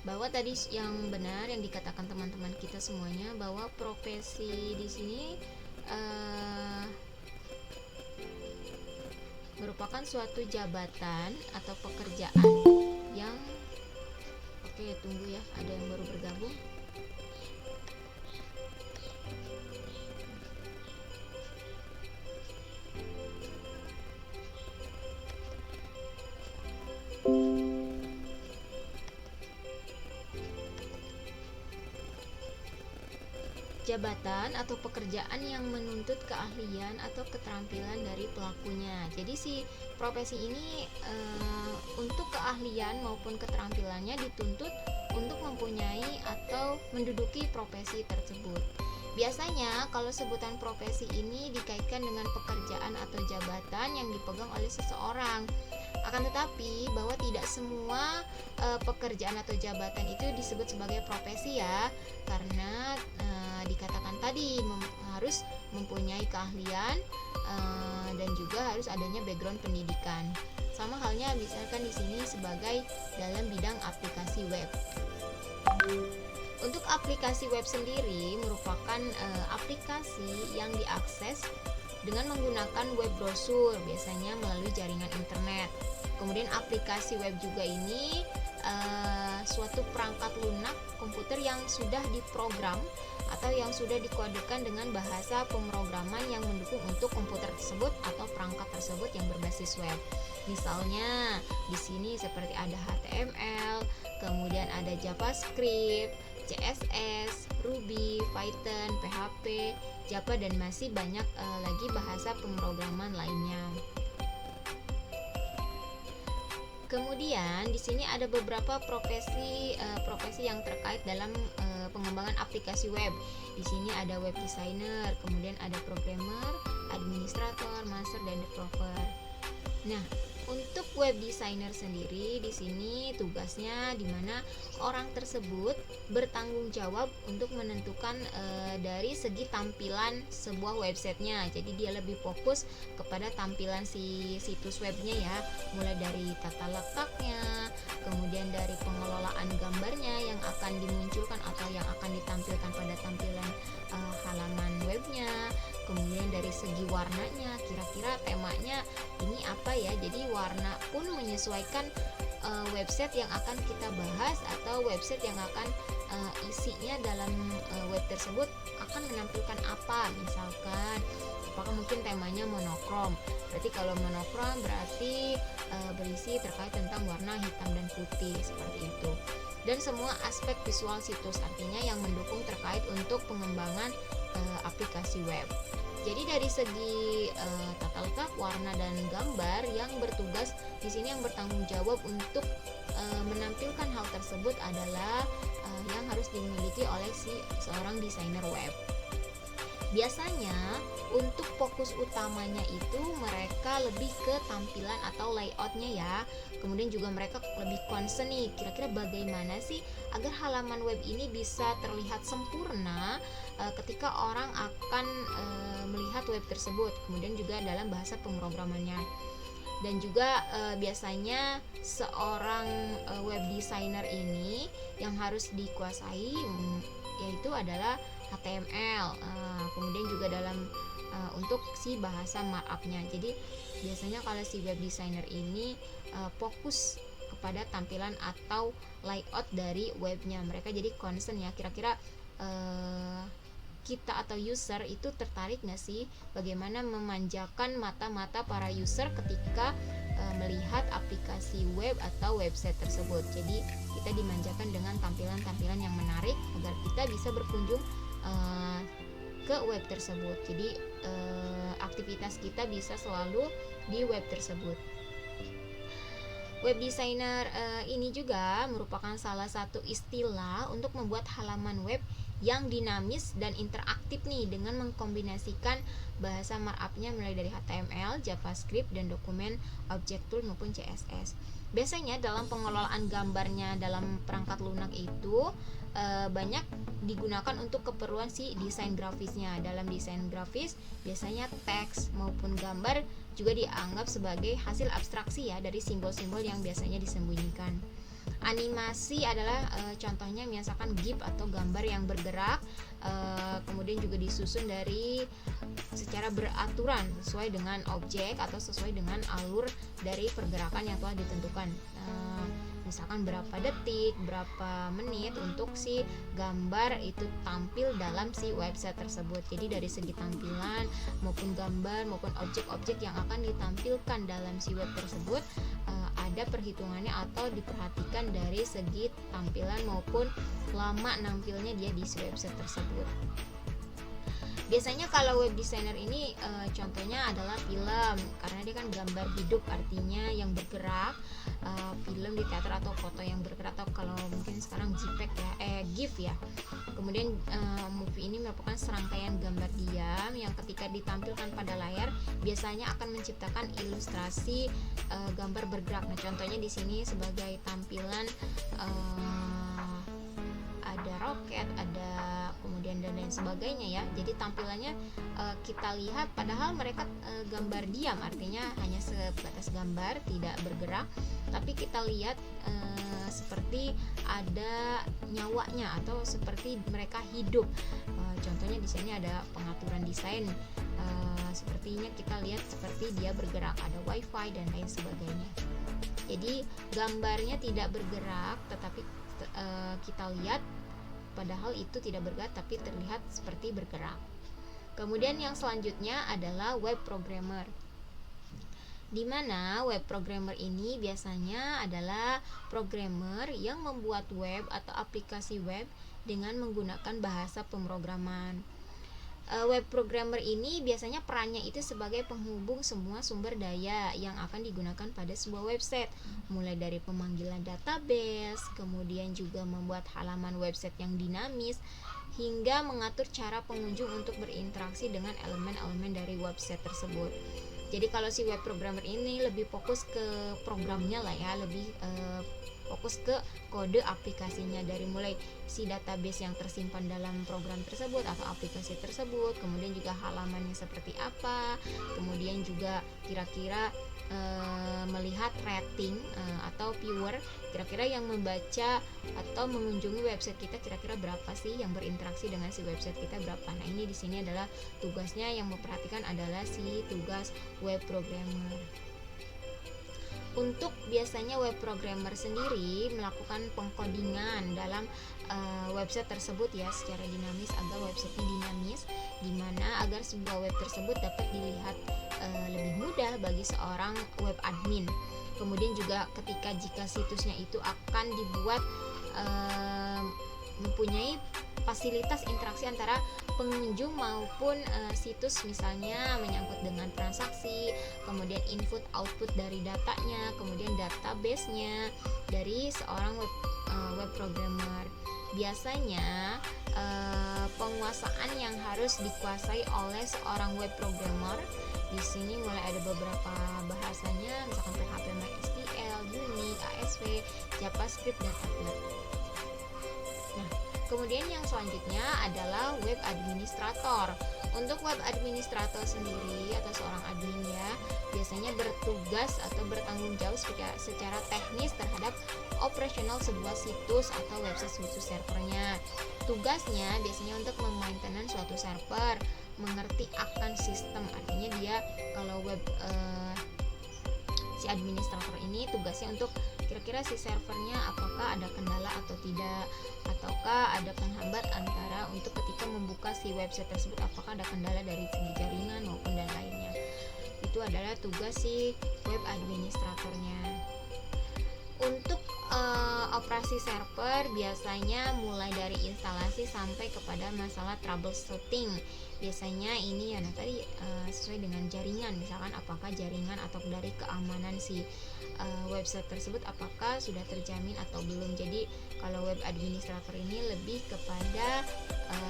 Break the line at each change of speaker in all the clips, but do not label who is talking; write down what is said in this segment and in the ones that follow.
bahwa tadi yang benar yang dikatakan teman-teman kita semuanya, bahwa profesi di sini merupakan suatu jabatan atau pekerjaan yang oke, tunggu ya, ada yang baru bergabung. Jabatan atau pekerjaan yang menuntut keahlian atau keterampilan dari pelakunya. Jadi si profesi ini untuk keahlian maupun keterampilannya dituntut untuk mempunyai atau menduduki profesi tersebut. Biasanya kalau sebutan profesi ini dikaitkan dengan pekerjaan atau jabatan yang dipegang oleh seseorang. Akan tetapi bahwa tidak semua pekerjaan atau jabatan itu disebut sebagai profesi ya, karena dikatakan tadi harus mempunyai keahlian dan juga harus adanya background pendidikan. Sama halnya misalkan di sini sebagai dalam bidang aplikasi web. Untuk aplikasi web sendiri merupakan aplikasi yang diakses dengan menggunakan web browser, biasanya melalui jaringan internet. Kemudian aplikasi web juga ini suatu perangkat lunak komputer yang sudah diprogram atau yang sudah dikodekan dengan bahasa pemrograman yang mendukung untuk komputer tersebut atau perangkat tersebut yang berbasis web. Misalnya di sini seperti ada HTML, kemudian ada JavaScript, CSS, Ruby, Python, PHP, Java, dan masih banyak lagi bahasa pemrograman lainnya. Kemudian di sini ada beberapa profesi yang terkait dalam pengembangan aplikasi web. Di sini ada web designer, kemudian ada programmer, administrator, master, dan developer. Nah, untuk web designer sendiri di sini tugasnya di mana orang tersebut bertanggung jawab untuk menentukan dari segi tampilan sebuah websitenya. Jadi dia lebih fokus kepada tampilan si situs webnya ya, mulai dari tata letaknya, kemudian dari pengelolaan gambarnya yang akan dimunculkan atau yang akan ditampilkan pada tampilan halaman webnya, kemudian dari segi warnanya, kira-kira temanya ini apa ya. Jadi warna pun menyesuaikan website yang akan kita bahas atau website yang akan isinya dalam web tersebut akan menampilkan apa. Misalkan apakah mungkin temanya monokrom, berarti kalau monokrom berarti berisi terkait tentang warna hitam dan putih seperti itu. Dan semua aspek visual situs, artinya yang mendukung terkait untuk pengembangan aplikasi web. Jadi dari segi tata letak, warna, dan gambar, yang bertugas di sini yang bertanggung jawab untuk menampilkan hal tersebut adalah yang harus dimiliki oleh seorang desainer web. Biasanya untuk fokus utamanya itu mereka lebih ke tampilan atau layoutnya ya. Kemudian juga mereka lebih concern nih, kira-kira bagaimana sih agar halaman web ini bisa terlihat sempurna ketika orang akan melihat web tersebut. Kemudian juga dalam bahasa pemrogramannya. Dan juga biasanya seorang web designer ini yang harus dikuasai yaitu adalah HTML, kemudian juga dalam untuk si bahasa markupnya. Jadi biasanya kalau si web designer ini fokus kepada tampilan atau layout dari webnya. Mereka jadi concern ya, kira-kira kita atau user itu tertarik nggak sih bagaimana memanjakan mata-mata para user ketika melihat aplikasi web atau website tersebut. Jadi kita dimanjakan dengan tampilan-tampilan yang menarik agar kita bisa berkunjung ke web tersebut. Jadi aktivitas kita bisa selalu di web tersebut. Web designer ini juga merupakan salah satu istilah untuk membuat halaman web yang dinamis dan interaktif nih, dengan mengkombinasikan bahasa markupnya mulai dari HTML, JavaScript, dan dokumen object tool maupun CSS. Biasanya dalam pengelolaan gambarnya dalam perangkat lunak itu banyak digunakan untuk keperluan si desain grafisnya. Dalam desain grafis biasanya teks maupun gambar juga dianggap sebagai hasil abstraksi ya dari simbol-simbol yang biasanya disembunyikan. Animasi adalah contohnya misalkan GIF atau gambar yang bergerak, kemudian juga disusun dari secara beraturan sesuai dengan objek atau sesuai dengan alur dari pergerakan yang telah ditentukan. Misalkan berapa detik, berapa menit untuk si gambar itu tampil dalam si website tersebut. Jadi dari segi tampilan maupun gambar maupun objek-objek yang akan ditampilkan dalam si web tersebut ada perhitungannya atau diperhatikan dari segi tampilan maupun lama nampilnya dia di si website tersebut. Biasanya kalau web designer ini contohnya adalah film, karena dia kan gambar hidup, artinya yang bergerak, film di teater atau foto yang bergerak, atau kalau mungkin sekarang JPEG ya, GIF ya. Kemudian movie ini merupakan serangkaian gambar diam yang ketika ditampilkan pada layar biasanya akan menciptakan ilustrasi gambar bergerak. Nah, contohnya di sini sebagai tampilan ada roket, ada kemudian dan lain sebagainya ya. Jadi tampilannya kita lihat padahal mereka gambar diam, artinya hanya sebatas gambar tidak bergerak, tapi kita lihat seperti ada nyawanya atau seperti mereka hidup. Contohnya di sini ada pengaturan desain, sepertinya kita lihat seperti dia bergerak, ada wifi dan lain sebagainya. Jadi gambarnya tidak bergerak, tetapi kita lihat padahal itu tidak bergerak tapi terlihat seperti bergerak. Kemudian yang selanjutnya adalah web programmer, di mana web programmer ini biasanya adalah programmer yang membuat web atau aplikasi web dengan menggunakan bahasa pemrograman. Web programmer ini biasanya perannya itu sebagai penghubung semua sumber daya yang akan digunakan pada sebuah website, mulai dari pemanggilan database, kemudian juga membuat halaman website yang dinamis, hingga mengatur cara pengunjung untuk berinteraksi dengan elemen-elemen dari website tersebut. Jadi kalau si web programmer ini lebih fokus ke programnya lah ya, lebih fokus ke kode aplikasinya, dari mulai si database yang tersimpan dalam program tersebut atau aplikasi tersebut, kemudian juga halamannya seperti apa, kemudian juga kira-kira melihat rating atau viewer, kira-kira yang membaca atau mengunjungi website kita kira-kira berapa sih, yang berinteraksi dengan si website kita berapa. Nah, ini di sini adalah tugasnya, yang memperhatikan adalah si tugas web programmer. Untuk biasanya web programmer sendiri melakukan pengkodingan dalam website tersebut ya secara dinamis, agar websitenya dinamis, dimana agar sebuah web tersebut dapat dilihat lebih mudah bagi seorang web admin. Kemudian juga jika situsnya itu akan dibuat mempunyai fasilitas interaksi antara pengunjung maupun situs, misalnya menyangkut dengan transaksi, kemudian input output dari datanya, kemudian database-nya dari seorang web programmer. Biasanya penguasaan yang harus dikuasai oleh seorang web programmer di sini mulai ada beberapa bahasanya, misalkan PHP, MySQL, Unix, ASP, JavaScript, dan Applet. Nah, kemudian yang selanjutnya adalah web administrator. Untuk web administrator sendiri atau seorang admin ya, biasanya bertugas atau bertanggung jawab secara teknis terhadap operasional sebuah situs atau website situs servernya. Tugasnya biasanya untuk memaintenance suatu server, mengerti akan sistem, artinya dia kalau web si administrator ini tugasnya untuk kira-kira si servernya apakah ada kendala atau tidak, ataukah ada penghambat antara untuk ketika membuka si website tersebut, apakah ada kendala dari segi jaringan maupun dan lainnya. Itu adalah tugas si web administratornya. Untuk operasi server biasanya mulai dari instalasi sampai kepada masalah troubleshooting. Biasanya ini ya tadi sesuai dengan jaringan, misalkan apakah jaringan atau dari keamanan si website tersebut apakah sudah terjamin atau belum. Jadi kalau web administrator ini lebih kepada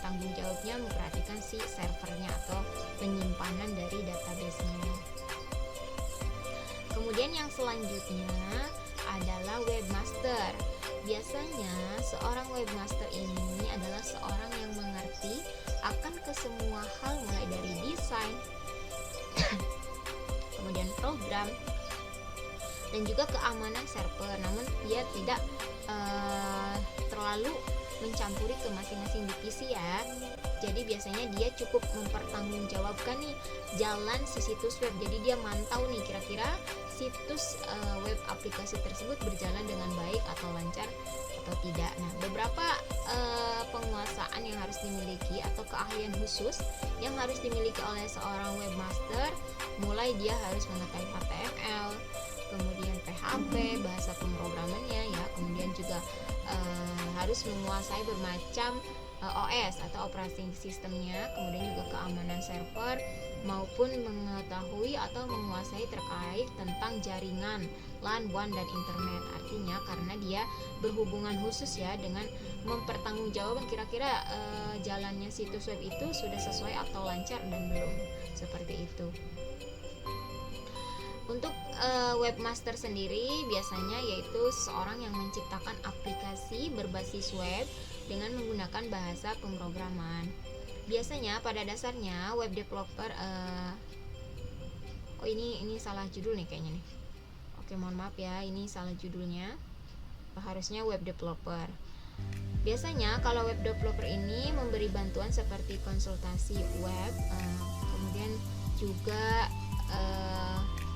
tanggung jawabnya memperhatikan si servernya atau penyimpanan dari database-nya. Kemudian yang selanjutnya adalah webmaster. Biasanya seorang webmaster ini adalah seorang yang mengerti akan kesemua hal mulai dari desain, kemudian program, dan juga keamanan server. Namun dia tidak terlalu mencampuri ke masing-masing divisi ya. Jadi biasanya dia cukup mempertanggungjawabkan nih jalan si situs web. Jadi dia mantau nih kira-kira situs web aplikasi tersebut berjalan dengan baik atau lancar atau tidak. Nah, beberapa penguasaan yang harus dimiliki atau keahlian khusus yang harus dimiliki oleh seorang webmaster, mulai dia harus mengetahui HTML, kemudian PHP, bahasa pemrogramannya ya, kemudian juga harus menguasai bermacam OS atau operating sistemnya, kemudian juga keamanan server, maupun mengetahui atau menguasai terkait tentang jaringan LAN, WAN, dan internet. Artinya karena dia berhubungan khusus ya dengan mempertanggungjawabkan kira-kira jalannya situs web itu sudah sesuai atau lancar dan belum, seperti itu. Untuk webmaster sendiri biasanya yaitu seorang yang menciptakan aplikasi berbasis web dengan menggunakan bahasa pemrograman. Biasanya pada dasarnya web developer ini salah judul nih kayaknya nih. Oke, mohon maaf ya, ini salah judulnya. Harusnya web developer. Biasanya kalau web developer ini memberi bantuan seperti konsultasi web, kemudian juga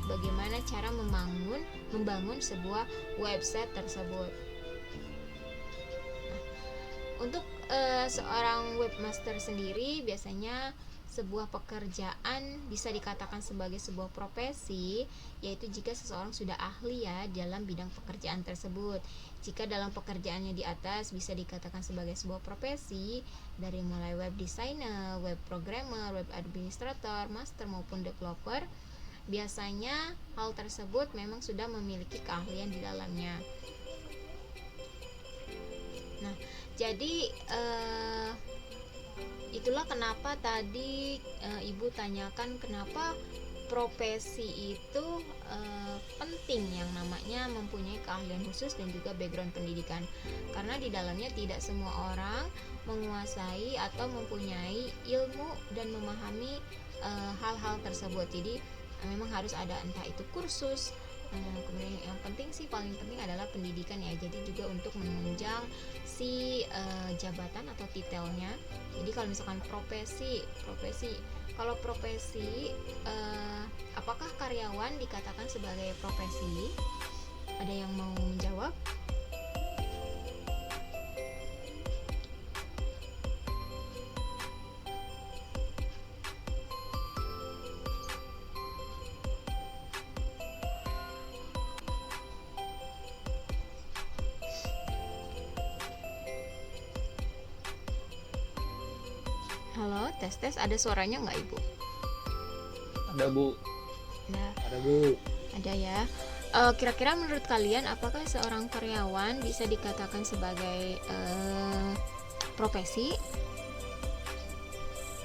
bagaimana cara membangun sebuah website tersebut. Untuk seorang webmaster sendiri biasanya sebuah pekerjaan bisa dikatakan sebagai sebuah profesi, yaitu jika seseorang sudah ahli ya dalam bidang pekerjaan tersebut. Jika dalam pekerjaannya di atas bisa dikatakan sebagai sebuah profesi, dari mulai web designer, web programmer, web administrator, master maupun developer, biasanya hal tersebut memang sudah memiliki keahlian di dalamnya. Nah, jadi itulah kenapa tadi Ibu tanyakan kenapa profesi itu penting yang namanya mempunyai keahlian khusus dan juga background pendidikan, karena di dalamnya tidak semua orang menguasai atau mempunyai ilmu dan memahami hal-hal tersebut. Jadi memang harus ada entah itu kursus, kemudian yang penting sih paling penting adalah pendidikan ya. Jadi juga untuk menunjang si jabatan atau titelnya. Jadi kalau misalkan profesi kalau profesi apakah karyawan dikatakan sebagai profesi? Ada yang mau menjawab? Halo, tes, ada suaranya nggak Ibu?
Ada Bu.
Nah,
Ada Bu.
ada ya. Kira-kira menurut kalian apakah seorang karyawan bisa dikatakan sebagai profesi?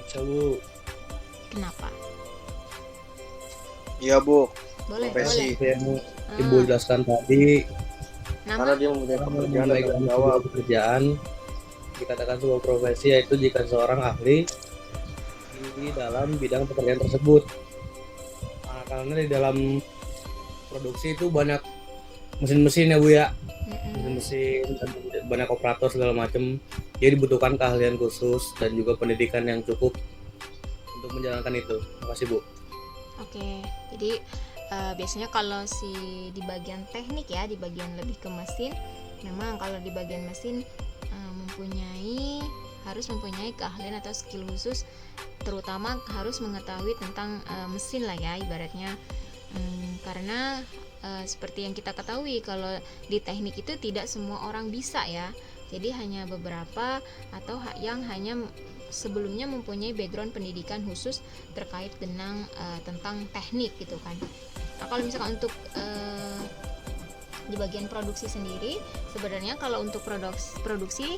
Bisa Bu.
Kenapa?
Iya Bu,
Boleh,
profesi.
boleh.
Yang Ibu jelaskan tadi,
Karena
Nama?
dia mempunyai pekerjaan dan
menunjukkan
tanggung
sebuah
jawab.
pekerjaan dikatakan sebuah profesi, yaitu jika seorang ahli di dalam bidang pekerjaan tersebut. Karena di dalam produksi itu banyak mesin-mesin ya Bu ya, mesin-mesin dan banyak operator segala macam. Jadi dibutuhkan keahlian khusus dan juga pendidikan yang cukup untuk menjalankan itu. Terima kasih Bu.
Oke, jadi biasanya kalau di bagian teknik ya, di bagian lebih ke mesin, memang kalau di bagian mesin harus mempunyai keahlian atau skill khusus, terutama harus mengetahui tentang mesin lah ya ibaratnya. Karena seperti yang kita ketahui kalau di teknik itu tidak semua orang bisa ya. Jadi hanya beberapa atau yang hanya sebelumnya mempunyai background pendidikan khusus terkait tentang teknik gitu kan. Nah, kalau misalkan untuk di bagian produksi sendiri, sebenarnya kalau untuk produksi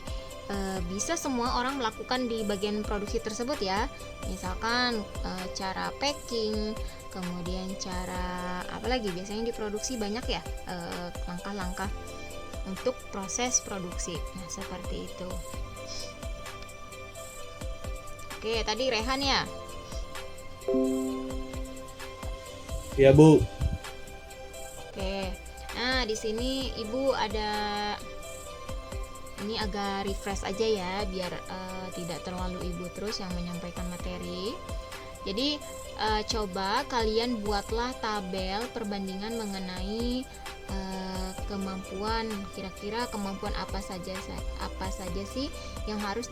bisa semua orang melakukan di bagian produksi tersebut ya. Misalkan cara packing, kemudian cara apa lagi biasanya diproduksi banyak ya, langkah-langkah untuk proses produksi. Nah, seperti itu. Oke, tadi Rehan ya.
Iya Bu.
Oke, di sini Ibu ada ini agak refresh aja ya, biar tidak terlalu Ibu terus yang menyampaikan materi. Jadi coba kalian buatlah tabel perbandingan mengenai kemampuan, kira-kira kemampuan apa saja sih yang harus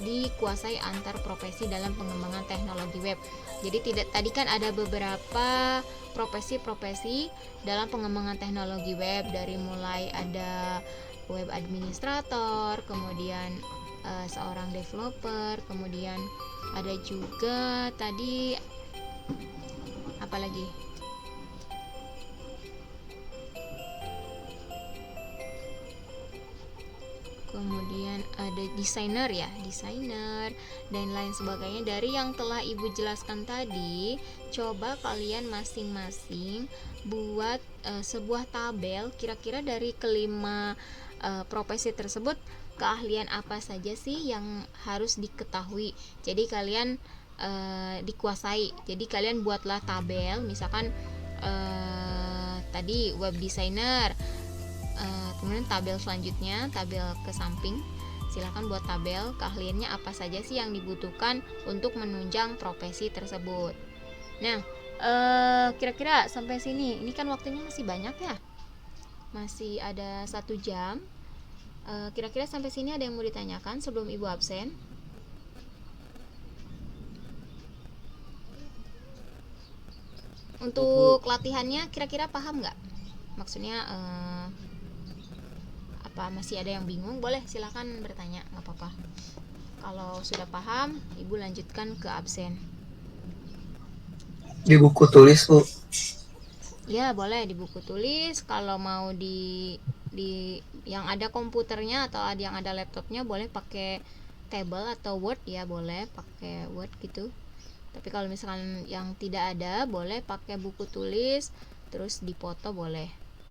dikuasai antar profesi dalam pengembangan teknologi web. Jadi tadi kan ada beberapa profesi-profesi dalam pengembangan teknologi web, dari mulai ada web administrator, kemudian seorang developer, kemudian ada juga tadi apa lagi? Kemudian ada desainer dan lain sebagainya. Dari yang telah Ibu jelaskan tadi, coba kalian masing-masing buat sebuah tabel kira-kira dari kelima profesi tersebut, keahlian apa saja sih yang harus diketahui. Jadi kalian dikuasai. Jadi kalian buatlah tabel, misalkan tadi web designer, kemudian tabel selanjutnya, tabel ke samping, silakan buat tabel keahliannya apa saja sih yang dibutuhkan untuk menunjang profesi tersebut. Nah, kira-kira sampai sini, ini kan waktunya masih banyak ya, masih ada 1 jam. Kira-kira sampai sini ada yang mau ditanyakan sebelum Ibu absen? Untuk latihannya kira-kira paham nggak? Maksudnya apa masih ada yang bingung? Boleh silakan bertanya, nggak apa-apa. Kalau sudah paham, Ibu lanjutkan ke absen.
Di buku tulis, Bu.
Ya, boleh di buku tulis. Kalau mau di yang ada komputernya atau yang ada laptopnya, boleh pakai table atau Word ya, boleh pakai Word gitu. Tapi kalau misalkan yang tidak ada, boleh pakai buku tulis terus dipoto boleh.